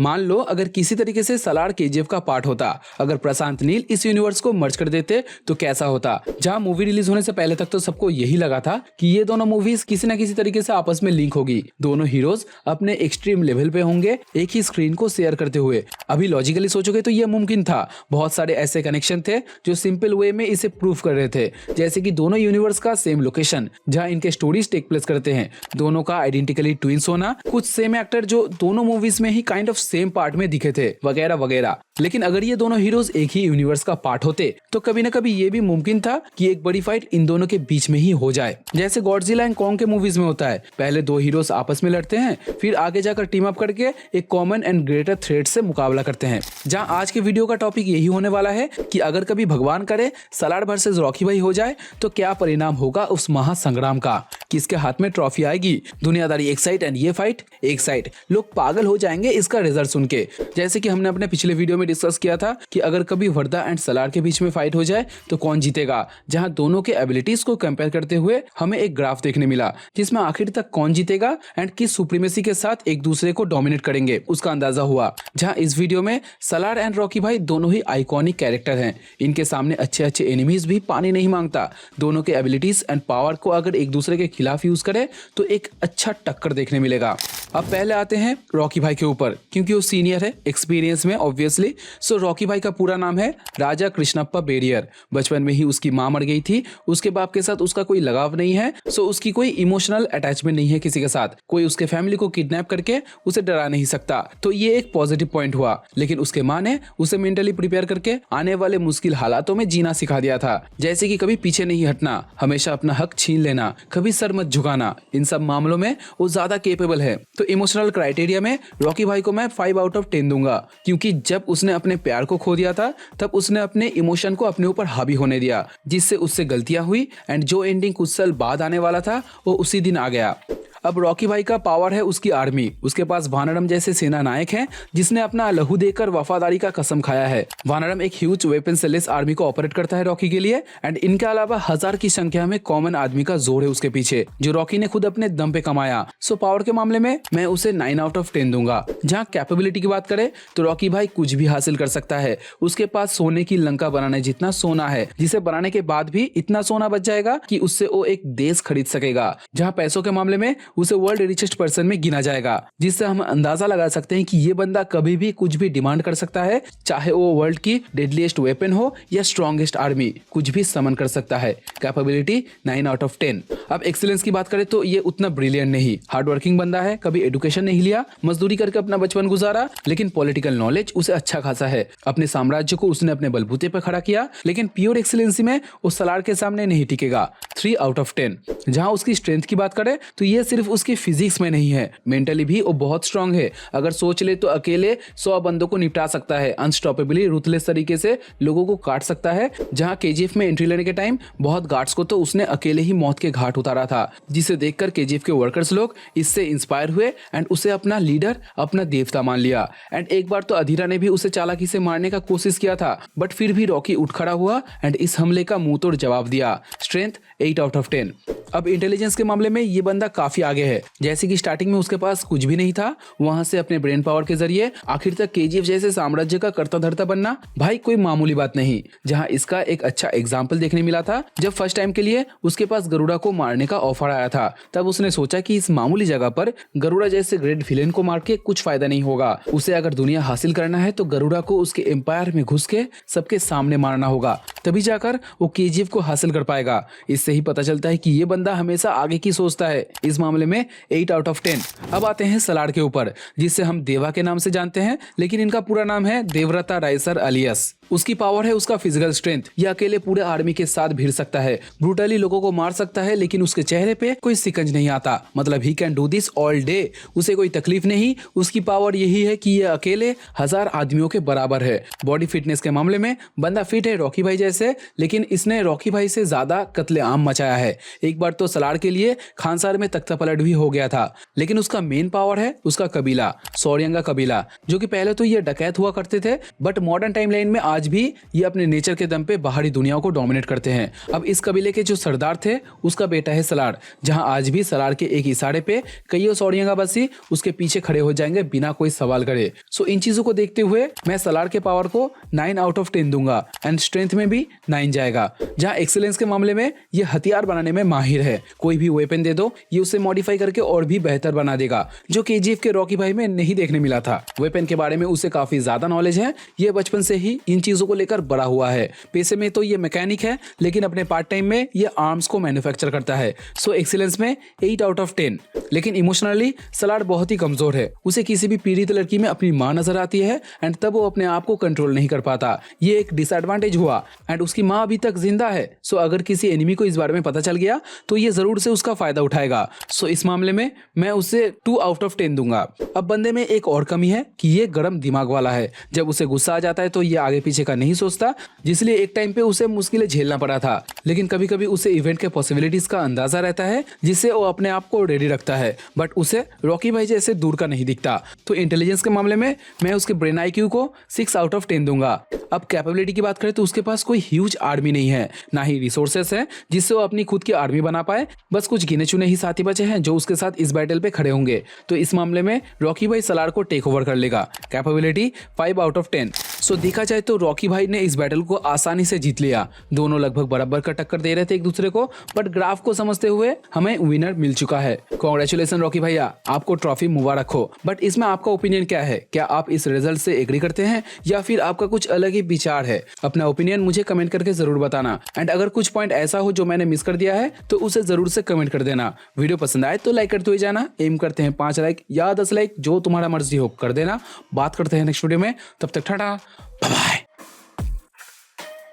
मान लो अगर किसी तरीके से सलार केजीएफ का पार्ट होता, अगर प्रशांत नील इस यूनिवर्स को मर्ज कर देते तो कैसा होता। जहां मूवी रिलीज होने से पहले तक तो सबको यही लगा था कि ये दोनों मूवीज किसी न किसी तरीके से आपस में लिंक होगी, दोनों हीरोज अपने एक्सट्रीम लेवल पे होंगे एक ही स्क्रीन को शेयर करते हुए। अभी लॉजिकली सोचोगे तो ये मुमकिन था, बहुत सारे ऐसे कनेक्शन थे जो सिंपल वे में इसे प्रूव कर रहे थे, जैसे कि दोनों यूनिवर्स का सेम लोकेशन जहां इनके स्टोरीज टेक प्लेस करते हैं, दोनों का आइडेंटिकली ट्विंस होना, कुछ सेम एक्टर जो दोनों मूवीज में ही काइंड ऑफ सेम पार्ट में दिखे थे, वगैरह वगैरह। लेकिन अगर ये दोनों हीरोज एक ही यूनिवर्स का पार्ट होते तो कभी न कभी ये भी मुमकिन था कि एक बड़ी फाइट इन दोनों के बीच में ही हो जाए, जैसे गॉडजिला एंड कॉन्ग के मूवीज में होता है। पहले दो हीरोज आपस में लड़ते हैं, फिर आगे जाकर टीम अप करके एक कॉमन एंड ग्रेटर थ्रेट से मुकाबला करते हैं। जहां आज के वीडियो का टॉपिक यही होने वाला है कि अगर कभी भगवान करे सलार वर्सेस रॉकी भाई हो जाए तो क्या परिणाम होगा उस महासंग्राम का, किसके हाथ में ट्रॉफी आएगी। दुनियादारी एक साइड एंड ये फाइट एक साइड। लोग पागल हो जाएंगे इसका रिजल्ट सुन के। जैसे कि हमने अपने पिछले वीडियो में डिस्कस किया था कि अगर कभी वर्दा एंड सलार के बीच में फाइट हो जाए तो कौन जीतेगा, जहां दोनों के एबिलिटीज को कंपेयर करते हुए हमें एक ग्राफ देखने मिला जिसमें आखिर तक कौन जीतेगा एंड किस सुप्रीमेसी के साथ एक दूसरे को डोमिनेट करेंगे उसका अंदाजा हुआ। जहां इस वीडियो में सलार एंड रॉकी भाई दोनों ही आइकॉनिक कैरेक्टर हैं, इनके सामने अच्छे अच्छे एनिमीज भी पानी नहीं मांगता। दोनों के एबिलिटीज एंड पावर को अगर एक दूसरे के खिलाफ यूज करे तो एक अच्छा टक्कर देखने मिलेगा। अब पहले आते हैं रॉकी भाई के ऊपर, क्योंकि वो सीनियर है एक्सपीरियंस में ऑब्वियसली। सो रॉकी भाई का पूरा नाम है राजा कृष्णप्पा बेरियर। बचपन में ही उसकी मां मर गई थी, उसके बाप के साथ उसका कोई लगाव नहीं है, सो उसकी कोई इमोशनल अटैचमेंट नहीं है किसी के साथ। कोई उसके फैमिली को किडनैप करके उसे डरा नहीं सकता, तो ये एक पॉजिटिव पॉइंट हुआ। लेकिन उसके मां ने उसे मेंटली प्रिपेयर करके आने वाले मुश्किल हालातों में जीना सिखा दिया था, जैसे कि कभी पीछे नहीं हटना, हमेशा अपना हक छीन लेना, कभी सर मत झुकाना। इन सब मामलों में वो ज्यादा केपेबल है। तो इमोशनल क्राइटेरिया में रॉकी भाई को मैं 5 आउट ऑफ 10 दूंगा, क्योंकि जब उसने अपने प्यार को खो दिया था तब उसने अपने इमोशन को अपने ऊपर हावी होने दिया, जिससे उससे गलतियां हुई एंड जो एंडिंग कुछ साल बाद आने वाला था वो उसी दिन आ गया। अब रॉकी भाई का पावर है उसकी आर्मी। उसके पास वानरम जैसे सेना नायक हैं जिसने अपना लहू देकर वफादारी का कसम खाया है। वानरम एक ह्यूज वेपन से लेस आर्मी को ऑपरेट करता है रॉकी के लिए एंड इनके अलावा 1000 की संख्या में कॉमन आदमी का जोर है उसके पीछे, जो रॉकी ने खुद अपने दम पे कमाया। सो पावर के मामले में मैं उसे 9 आउट ऑफ 10 दूंगा। जहाँ कैपेबिलिटी की बात करें तो रॉकी भाई कुछ भी हासिल कर सकता है। उसके पास सोने की लंका बनाने जितना सोना है, जिसे बनाने के बाद भी इतना सोना बच जाएगा कि उससे वो एक देश खरीद सकेगा। जहाँ पैसों के मामले में उसे वर्ल्ड रिचेस्ट पर्सन में गिना जाएगा, जिससे हम अंदाजा लगा सकते हैं कि ये बंदा कभी भी कुछ भी डिमांड कर सकता है, चाहे वो वर्ल्ड की डेडलीस्ट वेपन हो या स्ट्रॉन्गेस्ट आर्मी, कुछ भी समन कर सकता है। Capability 9 out of 10। अब एक्सीलेंस की बात करें तो ये उतना ब्रिलियंट नहीं, हार्डवर्किंग बंदा है, कभी एजुकेशन नहीं लिया, मजदूरी करके अपना बचपन गुजारा, लेकिन पॉलिटिकल नॉलेज उसे अच्छा खासा है। अपने साम्राज्य को उसने अपने बलबूते पर खड़ा किया, लेकिन प्योर एक्सीलेंसी में वो सलार के सामने नहीं टिकेगा। 3 आउट ऑफ 10। जहां उसकी स्ट्रेंथ की बात करें तो ये सिर्फ उसकी फिजिक्स में नहीं है, मेंटली भी वो बहुत स्ट्रांग है। अगर सोच ले तो अकेले 100 बंदों को निपटा सकता है, अनस्टॉपेबली रूथलेस तरीके से लोगों को काट सकता है। जहां केजीएफ में एंट्री लेने के टाइम बहुत गार्ड्स को तो उसने अकेले ही मौत के घाट उतारा था, जिसे देखकर केजीएफ के वर्कर्स लोग इससे इंस्पायर हुए एंड उसे अपना लीडर, अपना देवता मान लिया। एंड एक बार तो अधीरा ने भी उसे चालाकी से मारने का कोशिश किया था, बट फिर भी रॉकी उठ खड़ा हुआ एंड इस हमले का मुंह तोड़ जवाब दिया। Strength 8 out of 10। अब इंटेलिजेंस के मामले में ये बंदा काफी आगे है। जैसे कि स्टार्टिंग में उसके पास कुछ भी नहीं था, वहां से अपने ब्रेन पावर के जरिए आखिर तक केजीएफ जैसे साम्राज्य का कर्ता धर्ता बनना भाई कोई मामूली बात नहीं। जहां इसका एक अच्छा एग्जाम्पल देखने मिला था जब फर्स्ट टाइम के लिए उसके पास गरुड़ा को मारने का ऑफर आया था। तब उसने सोचा कि इस मामूली जगह पर गरुड़ा जैसे ग्रेट विलेन को मार के कुछ फायदा नहीं होगा, उसे अगर दुनिया हासिल करना है तो गरुड़ा को उसके एम्पायर में घुस के सबके सामने मारना होगा, तभी जाकर वो केजीएफ को हासिल कर पाएगा। इससे ही पता चलता है कि ये बंदा हमेशा आगे की सोचता है। इस मामले में 8 आउट ऑफ 10। अब आते हैं सलार के ऊपर, जिसे हम देवा के नाम से जानते हैं, लेकिन इनका पूरा नाम है देवव्रता रायसर अलियस। उसकी पावर है उसका फिजिकल स्ट्रेंथ। ये अकेले पूरे आर्मी के साथ भिड़ सकता है, ब्रूटली लोगों को मार सकता है, लेकिन उसके चेहरे पे कोई सिकंज नहीं आता। मतलब he can do this all day, उसे कोई तकलीफ नहीं। उसकी पावर यही है कि ये अकेले 1000 आदमियों के बराबर है। बॉडी फिटनेस के मामले में बंदा फिट है रॉकी भाई जैसे, लेकिन इसने रॉकी भाई से ज्यादा कत्लेआम मचाया है। एक बार तो सलार के लिए खानसार में तख्ता पलट भी हो गया था। लेकिन उसका मेन पावर है उसका कबीला, सौरियंगा कबीला, जो कि पहले तो ये डकैत हुआ करते थे, बट मॉडर्न टाइमलाइन में आज आज भी ये अपने नेचर के दम पे बाहरी दुनिया को डोमिनेट करते हैं। अब इस कबीले के जो सरदार थे उसका बेटा है सलार, जहां आज भी सलार के एक इशारे पे कईयों सौड़ियांगा बसी उसके पीछे खड़े हो जाएंगे बिना कोई सवाल करे। सो इन चीजों को देखते हुए मैं सलार के पावर को 9 आउट ऑफ 10 दूंगा एंड स्ट्रेंथ में भी 9 जाएगा। जहां एक्सीलेंस के मामले में ये हथियार बनाने में माहिर है, कोई भी वेपन दे दो ये उसे मॉडिफाई करके और भी बेहतर बना देगा, जो केजीएफ के रॉकी भाई में नहीं देखने मिला था। वेपन के बारे में उसे काफी ज्यादा नॉलेज है, ये बचपन से ही इन चीजों को लेकर बड़ा हुआ है। पैसे में तो ये मैकेनिक है लेकिन अपने पार्ट टाइम में ये आर्म्स को मैन्युफैक्चर करता है। सो एक्सीलेंस में 8 आउट ऑफ 10। लेकिन इमोशनली सलार बहुत ही कमजोर है, उसे किसी भी पीड़ित लड़की में अपनी माँ नजर आती है एंड तब वो अपने आप को कंट्रोल नहीं कर पाता। ये एक डिसएडवांटेज हुआ एंड उसकी माँ अभी तक जिंदा है। सो अगर किसी एनिमी को इस बारे में पता चल गया तो ये जरूर से उसका फायदा उठाएगा। सो इस मामले में मैं उसे 2 आउट ऑफ 10 दूंगा। अब बंदे में एक और कमी है कि ये गर्म दिमाग वाला है, जब उसे गुस्सा आ जाता है तो ये आगे पीछे का नहीं सोचता, जिसलिए एक टाइम पे उसे मुश्किलें झेलना पड़ा था। लेकिन कभी कभी उसे इवेंट के पॉसिबिलिटीज का अंदाजा रहता है जिससे वो अपने आप को रेडी रखता है, बट उसे रॉकी भाई जैसे दूर का नहीं दिखता। तो इंटेलिजेंस के मामले में मैं उसके ब्रेन आईक्यू को 6 आउट ऑफ 10 दूंगा। अब कैपेबिलिटी की बात करें तो उसके पास कोई ह्यूज आर्मी नहीं है, ना ही रिसोर्सेस है जिससे वो अपनी खुद की आर्मी बना पाए। बस कुछ गिने चुने ही साथी बचे हैं जो उसके साथ इस बैटल पे खड़े होंगे। तो इस मामले में रॉकी भाई सलार को टेक ओवर कर लेगा। Capability 5 out of 10। सो देखा जाए तो रॉकी भाई ने इस बैटल को आसानी से जीत लिया। दोनों लगभग बराबर का टक्कर दे रहे थे एक दूसरे को, बट ग्राफ को समझते हुए हमें विनर मिल चुका है। कांग्रेचुलेशन रॉकी भैया, आपको ट्रॉफी मुबारक हो। बट इसमें आपका ओपिनियन क्या है? क्या आप इस रिजल्ट से एग्री करते हैं या फिर आपका कुछ अलग ही विचार है? अपना ओपिनियन मुझे कमेंट करके जरूर बताना एंड अगर कुछ पॉइंट ऐसा हो जो मैंने मिस कर दिया है तो उसे जरूर से कमेंट कर देना। वीडियो पसंद आए तो लाइक करते हुए जाना। एम करते हैं 5 लाइक या 10 लाइक, जो तुम्हारा मर्जी हो कर देना। बात करते हैं नेक्स्ट वीडियो में, तब तक टाटा बाय बाय।